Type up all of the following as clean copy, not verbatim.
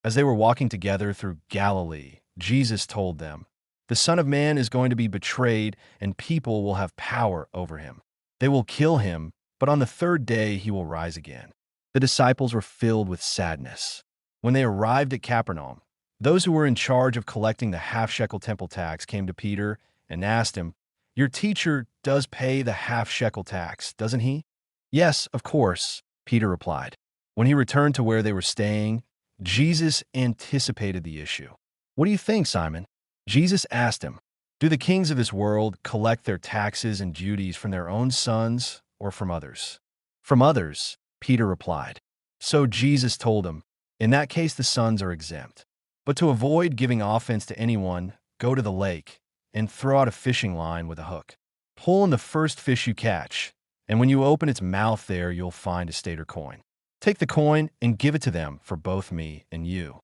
As they were walking together through Galilee, Jesus told them, "The Son of Man is going to be betrayed, and people will have power over him. They will kill him, but on the third day he will rise again." The disciples were filled with sadness. When they arrived at Capernaum, those who were in charge of collecting the half-shekel temple tax came to Peter and asked him, "Your teacher does pay the half-shekel tax, doesn't he?" "Yes, of course," Peter replied. When he returned to where they were staying, Jesus anticipated the issue. "What do you think, Simon?" Jesus asked him, "Do the kings of this world collect their taxes and duties from their own sons or from others?" "From others," Peter replied. So Jesus told him, "In that case the sons are exempt. But to avoid giving offense to anyone, go to the lake and throw out a fishing line with a hook. Pull in the first fish you catch, and when you open its mouth there you'll find a stater coin. Take the coin and give it to them for both me and you."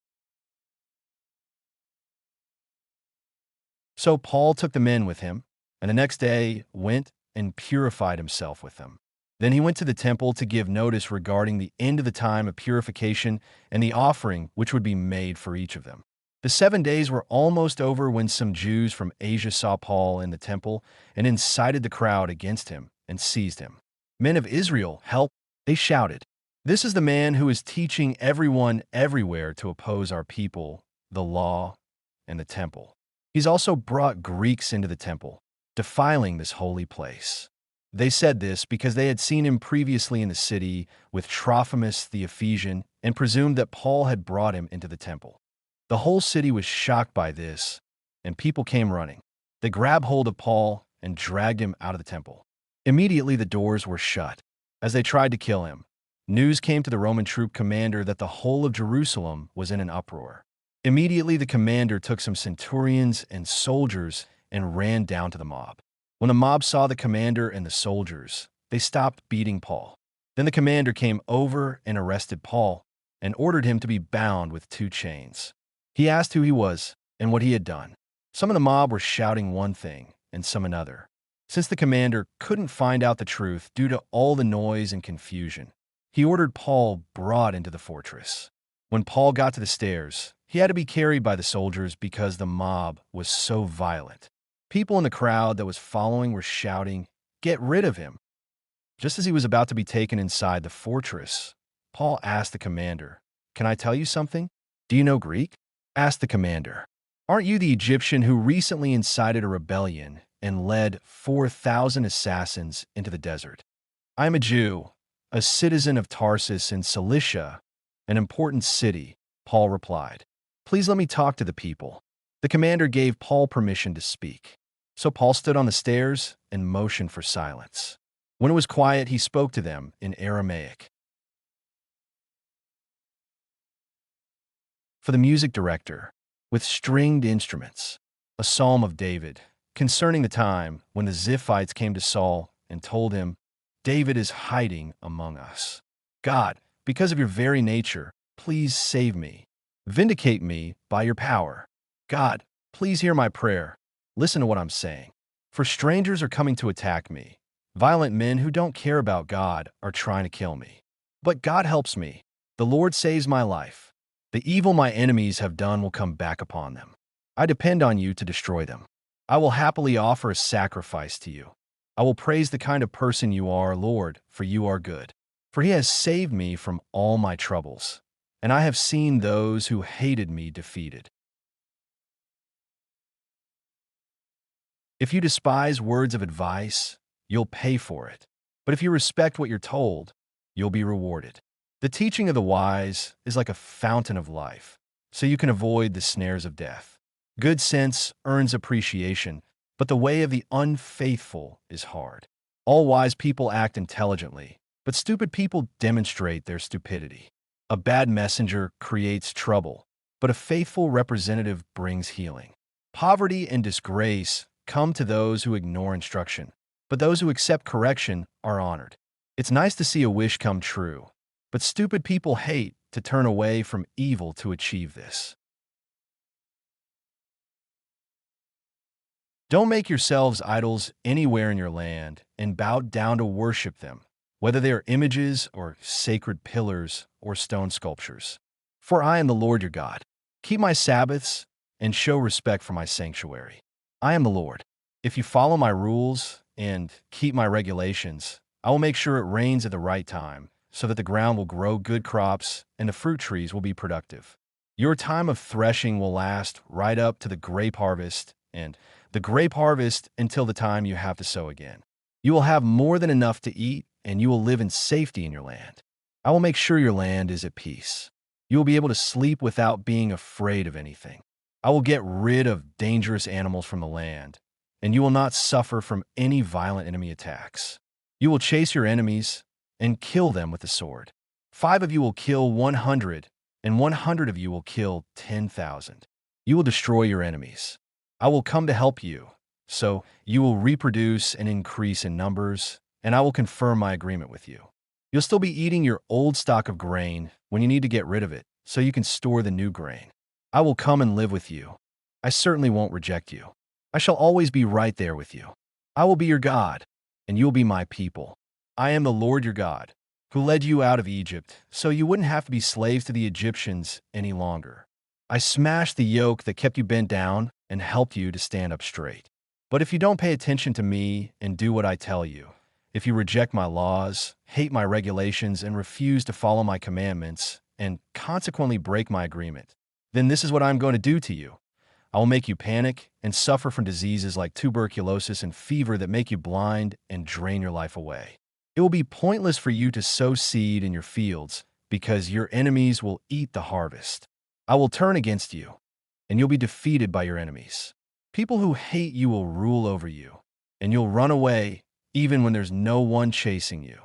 So Paul took the men with him, and the next day went and purified himself with them. Then he went to the temple to give notice regarding the end of the time of purification and the offering which would be made for each of them. The 7 days were almost over when some Jews from Asia saw Paul in the temple and incited the crowd against him and seized him. "Men of Israel, help!" they shouted. "This is the man who is teaching everyone everywhere to oppose our people, the law, and the temple. He's also brought Greeks into the temple, defiling this holy place." They said this because they had seen him previously in the city with Trophimus the Ephesian and presumed that Paul had brought him into the temple. The whole city was shocked by this, and people came running. They grabbed hold of Paul and dragged him out of the temple. Immediately the doors were shut. As they tried to kill him, news came to the Roman troop commander that the whole of Jerusalem was in an uproar. Immediately the commander took some centurions and soldiers and ran down to the mob. When the mob saw the commander and the soldiers, they stopped beating Paul. Then the commander came over and arrested Paul and ordered him to be bound with 2 chains. He asked who he was and what he had done. Some of the mob were shouting one thing and some another. Since the commander couldn't find out the truth due to all the noise and confusion, he ordered Paul brought into the fortress. When Paul got to the stairs, he had to be carried by the soldiers because the mob was so violent. People in the crowd that was following were shouting, "Get rid of him!" Just as he was about to be taken inside the fortress, Paul asked the commander, "Can I tell you something? Do you know Greek?" Asked the commander, "Aren't you the Egyptian who recently incited a rebellion and led 4,000 assassins into the desert?" "I am a Jew, a citizen of Tarsus in Cilicia, an important city," Paul replied. "Please let me talk to the people." The commander gave Paul permission to speak. So Paul stood on the stairs and motioned for silence. When it was quiet, he spoke to them in Aramaic. For the music director, with stringed instruments, a psalm of David, concerning the time when the Ziphites came to Saul and told him, "David is hiding among us. God, because of your very nature, please save me. Vindicate me by your power. God, please hear my prayer. Listen to what I'm saying. For strangers are coming to attack me. Violent men who don't care about God are trying to kill me. But God helps me. The Lord saves my life. The evil my enemies have done will come back upon them. I depend on you to destroy them. I will happily offer a sacrifice to you. I will praise the kind of person you are, Lord, for you are good. For he has saved me from all my troubles, and I have seen those who hated me defeated. If you despise words of advice, you'll pay for it. But if you respect what you're told, you'll be rewarded. The teaching of the wise is like a fountain of life, so you can avoid the snares of death. Good sense earns appreciation, but the way of the unfaithful is hard. All wise people act intelligently, but stupid people demonstrate their stupidity. A bad messenger creates trouble, but a faithful representative brings healing. Poverty and disgrace come to those who ignore instruction, but those who accept correction are honored. It's nice to see a wish come true, but stupid people hate to turn away from evil to achieve this. Don't make yourselves idols anywhere in your land and bow down to worship them, whether they are images or sacred pillars or stone sculptures. For I am the Lord your God. Keep my Sabbaths and show respect for my sanctuary. I am the Lord. If you follow my rules and keep my regulations, I will make sure it rains at the right time, so that the ground will grow good crops and the fruit trees will be productive. Your time of threshing will last right up to the grape harvest, and the grape harvest until the time you have to sow again. You will have more than enough to eat, and you will live in safety in your land. I will make sure your land is at peace. You will be able to sleep without being afraid of anything. I will get rid of dangerous animals from the land, and you will not suffer from any violent enemy attacks. You will chase your enemies and kill them with the sword. 5 of you will kill 100, and 100 of you will kill 10,000. You will destroy your enemies. I will come to help you, so you will reproduce and increase in numbers, and I will confirm my agreement with you. You'll still be eating your old stock of grain when you need to get rid of it, so you can store the new grain. I will come and live with you. I certainly won't reject you. I shall always be right there with you. I will be your God, and you will be my people. I am the Lord your God, who led you out of Egypt, so you wouldn't have to be slaves to the Egyptians any longer. I smashed the yoke that kept you bent down and helped you to stand up straight. But if you don't pay attention to me and do what I tell you, if you reject my laws, hate my regulations, and refuse to follow my commandments, and consequently break my agreement, then this is what I'm going to do to you. I will make you panic and suffer from diseases like tuberculosis and fever that make you blind and drain your life away. It will be pointless for you to sow seed in your fields because your enemies will eat the harvest. I will turn against you, and you'll be defeated by your enemies. People who hate you will rule over you, and you'll run away even when there's no one chasing you.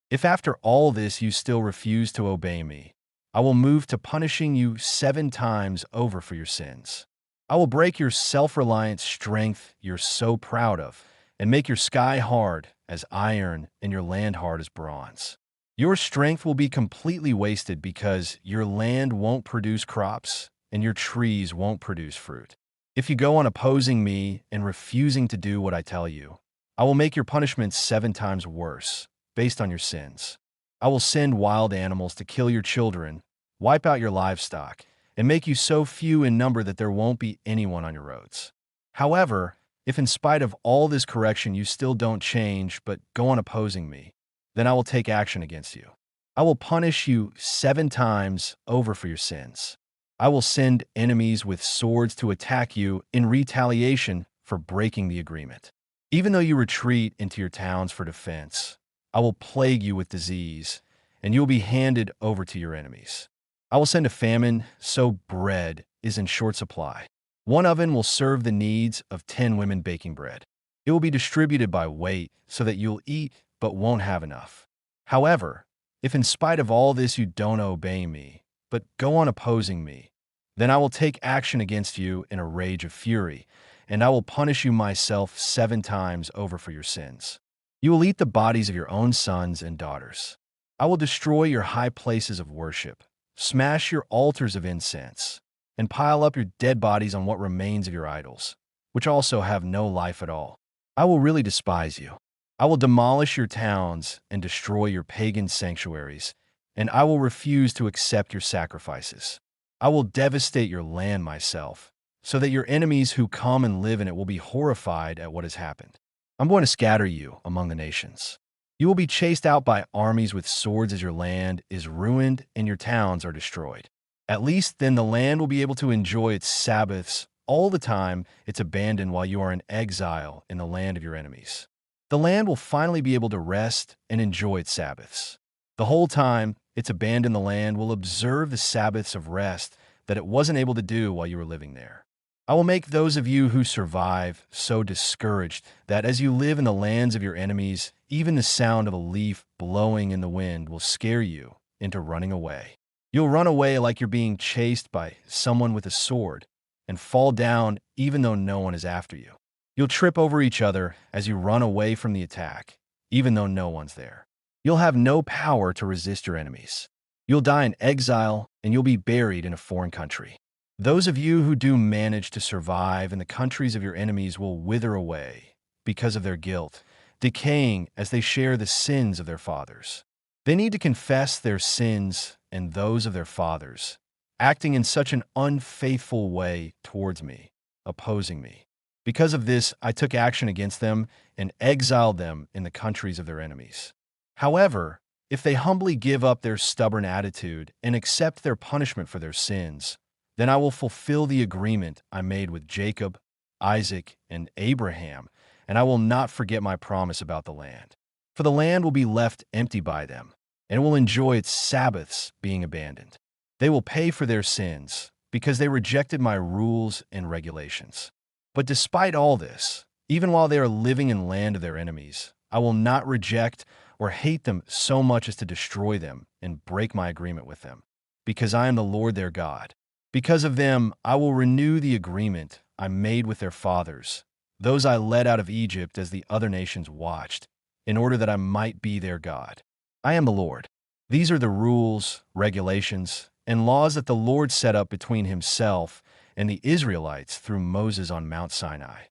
If after all this you still refuse to obey me, I will move to punishing you 7 times over for your sins. I will break your self-reliant strength you're so proud of, and make your sky hard as iron and your land hard as bronze. Your strength will be completely wasted because your land won't produce crops and your trees won't produce fruit. If you go on opposing me and refusing to do what I tell you, I will make your punishments 7 times worse, based on your sins. I will send wild animals to kill your children, wipe out your livestock, and make you so few in number that there won't be anyone on your roads. However, if in spite of all this correction you still don't change but go on opposing me, then I will take action against you. I will punish you 7 times over for your sins. I will send enemies with swords to attack you in retaliation for breaking the agreement. Even though you retreat into your towns for defense, I will plague you with disease, and you will be handed over to your enemies. I will send a famine so bread is in short supply. 1 oven will serve the needs of 10 women baking bread. It will be distributed by weight so that you'll eat but won't have enough. However, if in spite of all this you don't obey me, but go on opposing me, then I will take action against you in a rage of fury, and I will punish you myself 7 times over for your sins. You will eat the bodies of your own sons and daughters. I will destroy your high places of worship, smash your altars of incense, and pile up your dead bodies on what remains of your idols, which also have no life at all. I will really despise you. I will demolish your towns and destroy your pagan sanctuaries, and I will refuse to accept your sacrifices. I will devastate your land myself, so that your enemies who come and live in it will be horrified at what has happened. I'm going to scatter you among the nations. You will be chased out by armies with swords as your land is ruined and your towns are destroyed. At least then the land will be able to enjoy its Sabbaths all the time it's abandoned while you are in exile in the land of your enemies. The land will finally be able to rest and enjoy its Sabbaths. The whole time it's abandoned, the land will observe the Sabbaths of rest that it wasn't able to do while you were living there. I will make those of you who survive so discouraged that as you live in the lands of your enemies, even the sound of a leaf blowing in the wind will scare you into running away. You'll run away like you're being chased by someone with a sword and fall down even though no one is after you. You'll trip over each other as you run away from the attack, even though no one's there. You'll have no power to resist your enemies. You'll die in exile and you'll be buried in a foreign country. Those of you who do manage to survive in the countries of your enemies will wither away because of their guilt, decaying as they share the sins of their fathers. They need to confess their sins and those of their fathers, acting in such an unfaithful way towards me, opposing me. Because of this, I took action against them and exiled them in the countries of their enemies. However, if they humbly give up their stubborn attitude and accept their punishment for their sins, then I will fulfill the agreement I made with Jacob, Isaac, and Abraham, and I will not forget my promise about the land. For the land will be left empty by them, and will enjoy its Sabbaths being abandoned. They will pay for their sins, because they rejected my rules and regulations. But despite all this, even while they are living in the land of their enemies, I will not reject or hate them so much as to destroy them and break my agreement with them, because I am the Lord their God. Because of them, I will renew the agreement I made with their fathers, those I led out of Egypt as the other nations watched, in order that I might be their God. I am the Lord. These are the rules, regulations, and laws that the Lord set up between himself and the Israelites through Moses on Mount Sinai.